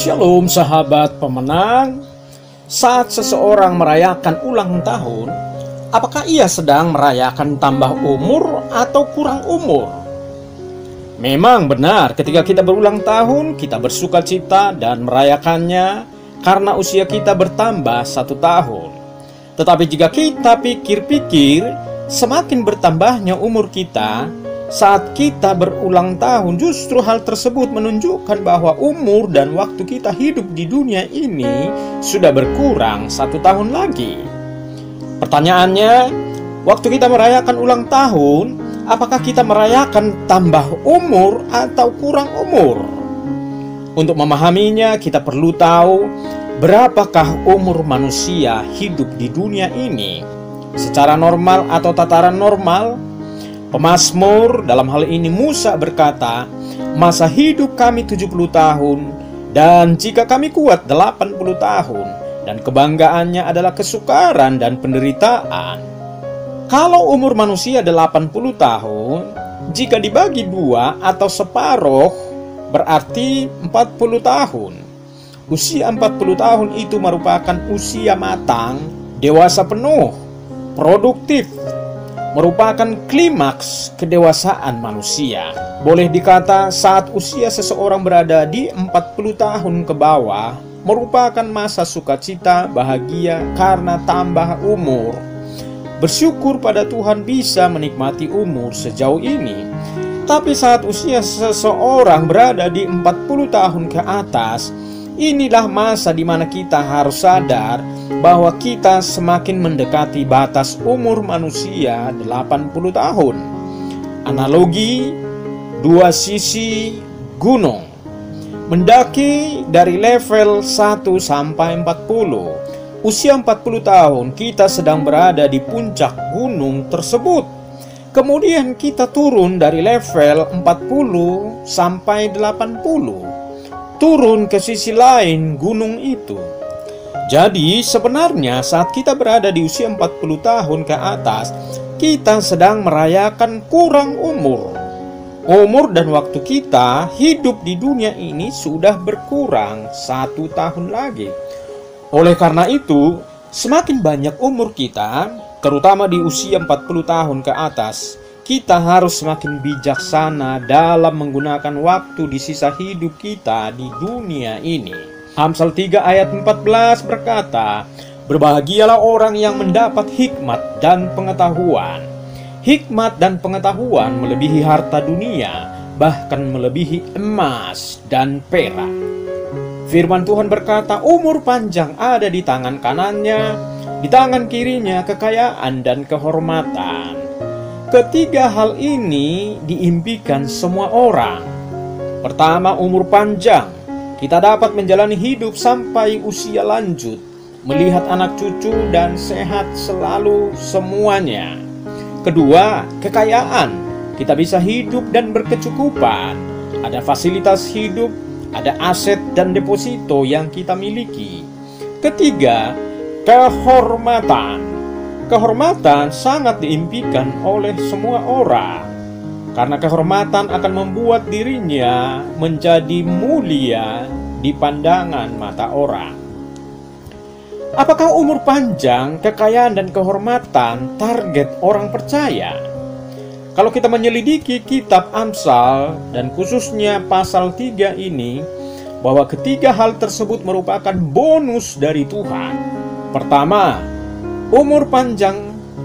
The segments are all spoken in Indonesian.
Shalom sahabat pemenang. Saat seseorang merayakan ulang tahun, apakah ia sedang merayakan tambah umur atau kurang umur? Memang benar, ketika kita berulang tahun, kita bersuka cita dan merayakannya karena usia kita bertambah 1 tahun. Tetapi jika kita pikir-pikir, semakin bertambahnya umur kita, saat kita berulang tahun, justru hal tersebut menunjukkan bahwa umur dan waktu kita hidup di dunia ini sudah berkurang 1 tahun lagi. Pertanyaannya, waktu kita merayakan ulang tahun, apakah kita merayakan tambah umur atau kurang umur? Untuk memahaminya, kita perlu tahu berapakah umur manusia hidup di dunia ini secara normal atau tataran normal. Pemazmur, dalam hal ini Musa, berkata, "Masa hidup kami 70 tahun, dan jika kami kuat 80 tahun, dan kebanggaannya adalah kesukaran dan penderitaan." Kalau umur manusia 80 tahun, jika dibagi 2 atau separuh, berarti 40 tahun. Usia 40 tahun itu merupakan usia matang, dewasa penuh, produktif, merupakan klimaks kedewasaan manusia. Boleh dikata saat usia seseorang berada di 40 tahun ke bawah merupakan masa sukacita, bahagia karena tambah umur. Bersyukur pada Tuhan bisa menikmati umur sejauh ini. Tapi saat usia seseorang berada di 40 tahun ke atas, inilah masa di mana kita harus sadar bahwa kita semakin mendekati batas umur manusia 80 tahun. Analogi dua sisi gunung. Mendaki dari level 1 sampai 40. Usia 40 tahun kita sedang berada di puncak gunung tersebut. Kemudian kita turun dari level 40 sampai 80. Turun ke sisi lain gunung itu. Jadi sebenarnya saat kita berada di usia 40 tahun ke atas, kita sedang merayakan kurang umur. Umur dan waktu kita hidup di dunia ini sudah berkurang 1 tahun lagi. Oleh karena itu, semakin banyak umur kita, terutama di usia 40 tahun ke atas, kita harus semakin bijaksana dalam menggunakan waktu di sisa hidup kita di dunia ini. Amsal 3 ayat 14 berkata, "Berbahagialah orang yang mendapat hikmat dan pengetahuan." Hikmat dan pengetahuan melebihi harta dunia, bahkan melebihi emas dan perak. Firman Tuhan berkata, umur panjang ada di tangan kanannya, di tangan kirinya kekayaan dan kehormatan. Ketiga hal ini diimpikan semua orang. Pertama, umur panjang. Kita dapat menjalani hidup sampai usia lanjut, melihat anak cucu dan sehat selalu semuanya. Kedua, kekayaan. Kita bisa hidup dan berkecukupan. Ada fasilitas hidup, ada aset dan deposito yang kita miliki. Ketiga, kehormatan. Kehormatan sangat diimpikan oleh semua orang. Karena kehormatan akan membuat dirinya menjadi mulia di pandangan mata orang. Apakah umur panjang, kekayaan, dan kehormatan target orang percaya? Kalau kita menyelidiki kitab Amsal, dan khususnya pasal 3 ini, bahwa ketiga hal tersebut merupakan bonus dari Tuhan. Pertama, umur panjang,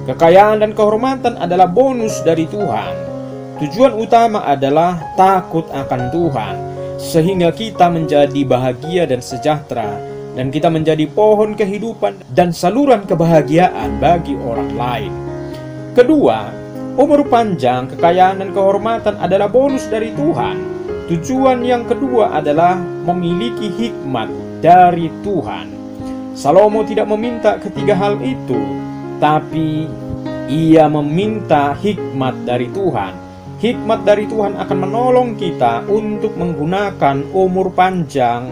kekayaan, dan kehormatan adalah bonus dari Tuhan. Tujuan utama adalah takut akan Tuhan, sehingga kita menjadi bahagia dan sejahtera, dan kita menjadi pohon kehidupan dan saluran kebahagiaan bagi orang lain. Kedua, umur panjang, kekayaan, dan kehormatan adalah bonus dari Tuhan. Tujuan yang kedua adalah memiliki hikmat dari Tuhan. Salomo tidak meminta ketiga hal itu, tapi ia meminta hikmat dari Tuhan. Hikmat dari Tuhan akan menolong kita untuk menggunakan umur panjang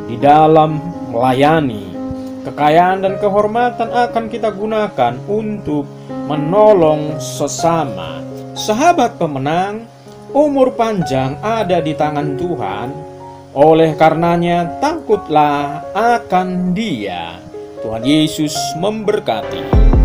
di dalam melayani. Kekayaan dan kehormatan akan kita gunakan untuk menolong sesama. Sahabat pemenang, umur panjang ada di tangan Tuhan. Oleh karenanya, takutlah akan Dia. Tuhan Yesus memberkati.